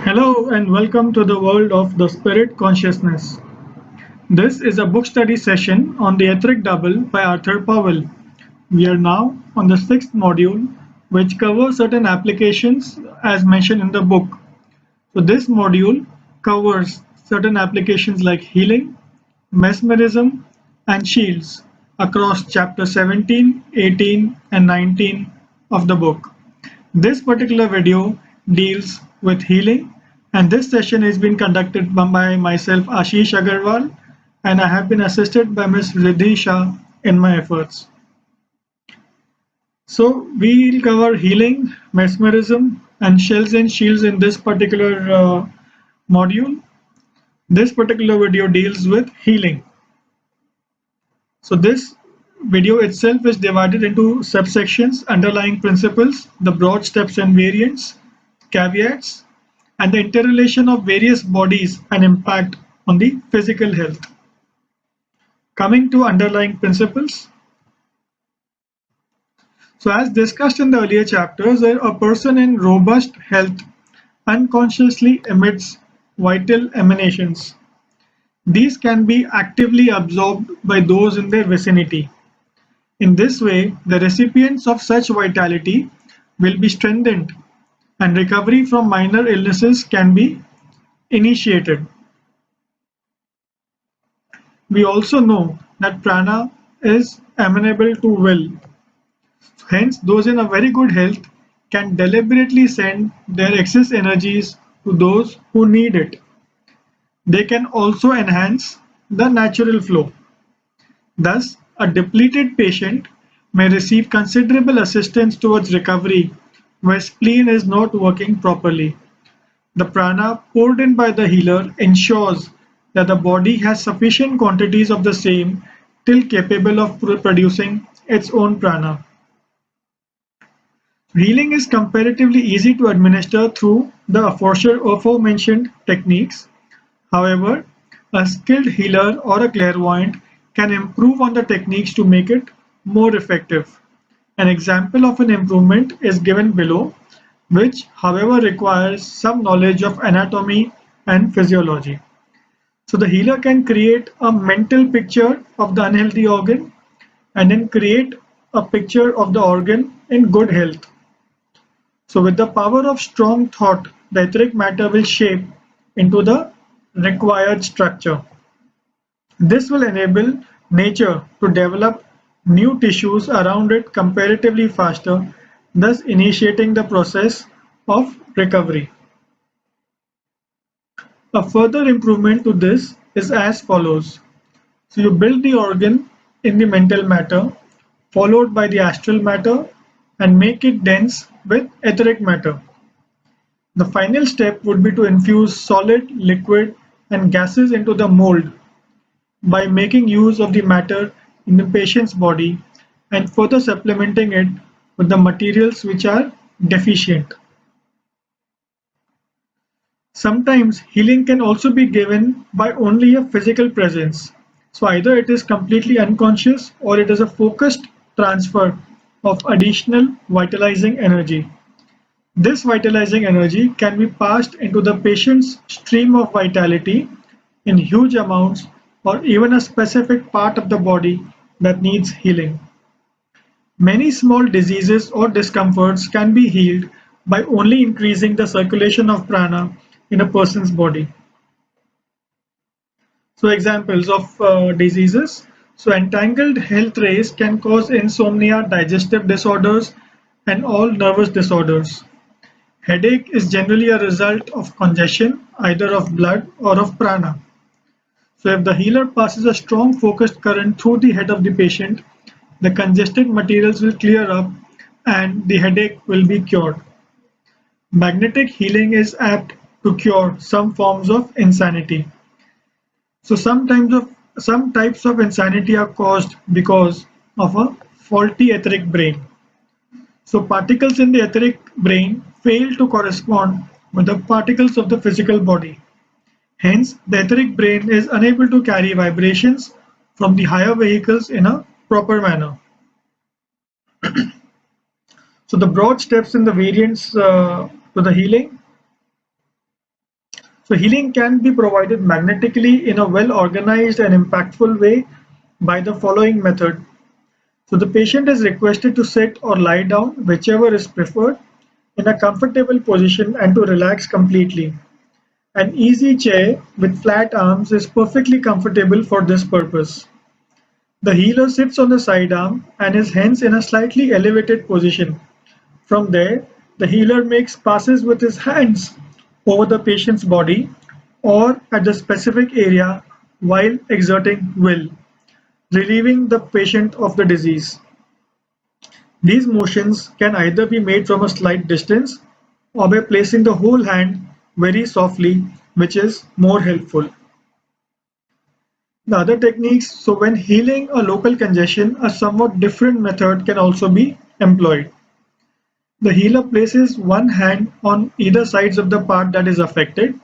Hello and welcome to the world of the spirit consciousness. This is a book study session on the Etheric Double by Arthur Powell. We are now on the sixth module, which covers certain applications as mentioned in the book. So, this module covers certain applications like healing, mesmerism, and shields across chapter 17, 18, and 19 of the book. This particular video deals with healing, and this session is being conducted by myself, Ashish Agarwal, and I have been assisted by Ms. Riddhi Shah in my efforts. So we'll cover healing, mesmerism, and shells and shields in this particular module. This particular video deals with healing. So this video itself is divided into subsections: underlying principles, the broad steps and variants, caveats, and the interrelation of various bodies and impact on the physical health. Coming to underlying principles. So as discussed in the earlier chapters, a person in robust health unconsciously emits vital emanations. These can be actively absorbed by those in their vicinity. In this way, the recipients of such vitality will be strengthened and recovery from minor illnesses can be initiated. We also know that prana is amenable to will. Hence, those in a very good health can deliberately send their excess energies to those who need it. They can also enhance the natural flow. Thus, a depleted patient may receive considerable assistance towards recovery where spleen is not working properly. The prana poured in by the healer ensures that the body has sufficient quantities of the same till capable of producing its own prana. Healing is comparatively easy to administer through the aforementioned techniques. However, a skilled healer or a clairvoyant can improve on the techniques to make it more effective. An example of an improvement is given below, which however requires some knowledge of anatomy and physiology. So the healer can create a mental picture of the unhealthy organ and then create a picture of the organ in good health. So with the power of strong thought, the etheric matter will shape into the required structure. This will enable nature to develop new tissues around it comparatively faster, thus initiating the process of recovery. A further improvement to this is as follows. So you build the organ in the mental matter, followed by the astral matter, and make it dense with etheric matter. The final step would be to infuse solid, liquid, and gases into the mold by making use of the matter in the patient's body and further supplementing it with the materials which are deficient. Sometimes healing can also be given by only a physical presence. So either it is completely unconscious or it is a focused transfer of additional vitalizing energy. This vitalizing energy can be passed into the patient's stream of vitality in huge amounts or even a specific part of the body that needs healing. Many small diseases or discomforts can be healed by only increasing the circulation of prana in a person's body. So examples of diseases. So entangled health rays can cause insomnia, digestive disorders, and all nervous disorders. Headache is generally a result of congestion, either of blood or of prana. So if the healer passes a strong focused current through the head of the patient, the congested materials will clear up and the headache will be cured. Magnetic healing is apt to cure some forms of insanity. So some types of insanity are caused because of a faulty etheric brain. So particles in the etheric brain fail to correspond with the particles of the physical body. Hence, the etheric brain is unable to carry vibrations from the higher vehicles in a proper manner. So the broad steps in the variants to the healing. So healing can be provided magnetically in a well-organized and impactful way by the following method. So the patient is requested to sit or lie down, whichever is preferred, in a comfortable position and to relax completely. An easy chair with flat arms is perfectly comfortable for this purpose. The healer sits on the side arm and is hence in a slightly elevated position. From there, the healer makes passes with his hands over the patient's body or at the specific area while exerting will, relieving the patient of the disease. These motions can either be made from a slight distance or by placing the whole hand very softly, which is more helpful. The other techniques, so when healing a local congestion, a somewhat different method can also be employed. The healer places one hand on either sides of the part that is affected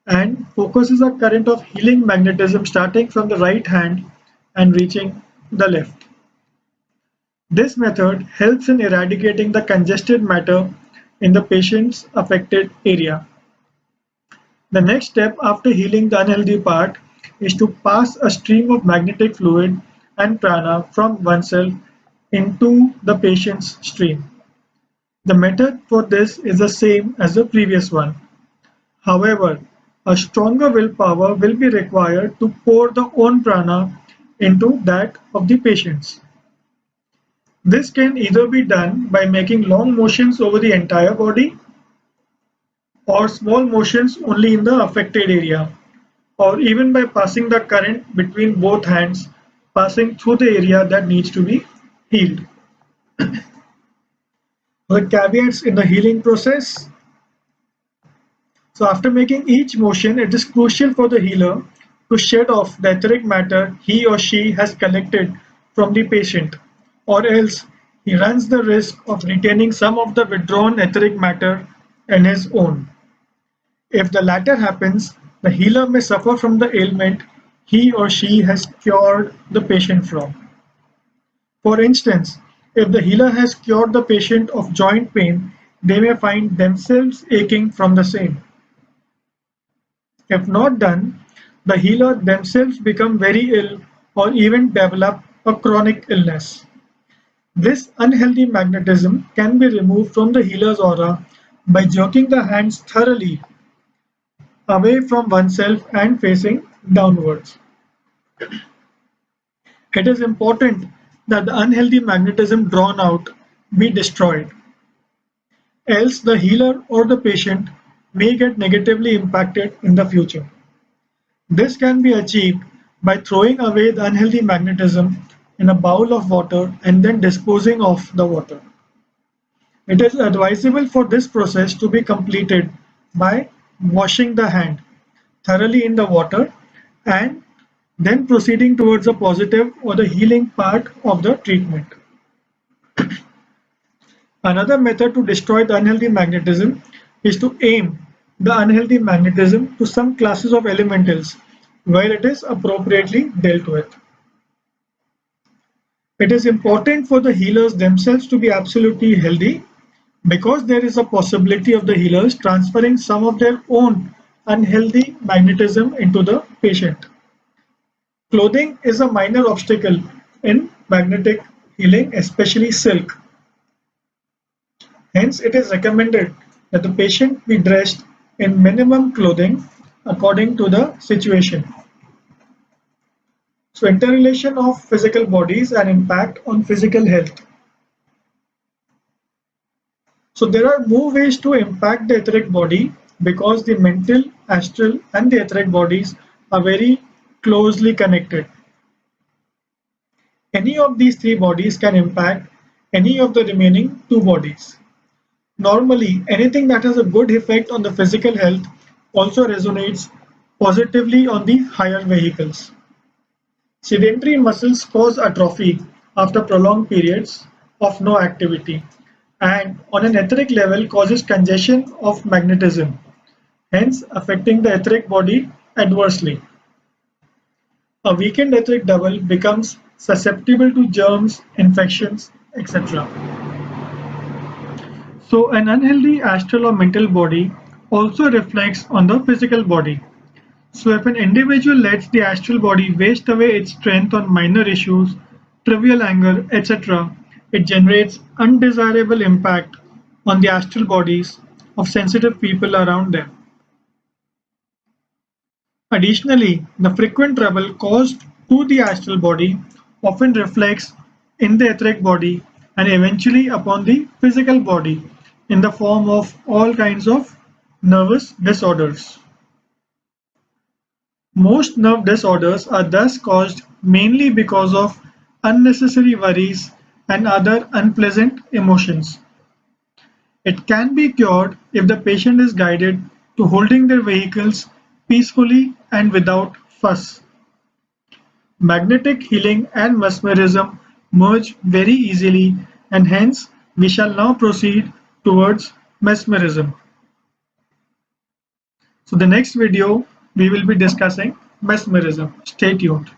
and focuses a current of healing magnetism starting from the right hand and reaching the left. This method helps in eradicating the congested matter in the patient's affected area. The next step after healing the unhealthy part is to pass a stream of magnetic fluid and prana from oneself into the patient's stream. The method for this is the same as the previous one. However, a stronger willpower will be required to pour the own prana into that of the patients. This can either be done by making long motions over the entire body or small motions only in the affected area, or even by passing the current between both hands, passing through the area that needs to be healed. The caveats in the healing process. So after making each motion, it is crucial for the healer to shed off the etheric matter he or she has collected from the patient, or else he runs the risk of retaining some of the withdrawn etheric matter in his own. If the latter happens, the healer may suffer from the ailment he or she has cured the patient from. For instance, if the healer has cured the patient of joint pain, they may find themselves aching from the same. If not done, the healer themselves become very ill or even develop a chronic illness. This unhealthy magnetism can be removed from the healer's aura by jerking the hands thoroughly away from oneself and facing downwards. It is important that the unhealthy magnetism drawn out be destroyed, else the healer or the patient may get negatively impacted in the future. This can be achieved by throwing away the unhealthy magnetism in a bowl of water and then disposing of the water. It is advisable for this process to be completed by washing the hand thoroughly in the water and then proceeding towards the positive or the healing part of the treatment. Another method to destroy the unhealthy magnetism is to aim the unhealthy magnetism to some classes of elementals where it is appropriately dealt with. It is important for the healers themselves to be absolutely healthy because there is a possibility of the healers transferring some of their own unhealthy magnetism into the patient. Clothing is a minor obstacle in magnetic healing, especially silk. Hence, it is recommended that the patient be dressed in minimum clothing according to the situation. So, interrelation of physical bodies and impact on physical health. So, there are more ways to impact the etheric body because the mental, astral, and the etheric bodies are very closely connected. Any of these three bodies can impact any of the remaining two bodies. Normally, anything that has a good effect on the physical health also resonates positively on the higher vehicles. Sedentary muscles cause atrophy after prolonged periods of no activity and on an etheric level causes congestion of magnetism, hence affecting the etheric body adversely. A weakened etheric double becomes susceptible to germs, infections, etc. So an unhealthy astral or mental body also reflects on the physical body. So if an individual lets the astral body waste away its strength on minor issues, trivial anger, etc., it generates undesirable impact on the astral bodies of sensitive people around them. Additionally, the frequent trouble caused to the astral body often reflects in the etheric body and eventually upon the physical body in the form of all kinds of nervous disorders. Most nerve disorders are thus caused mainly because of unnecessary worries and other unpleasant emotions. It can be cured if the patient is guided to holding their vehicles peacefully and without fuss. Magnetic healing and mesmerism merge very easily, and hence we shall now proceed towards mesmerism. So the next video we will be discussing mesmerism. Stay tuned.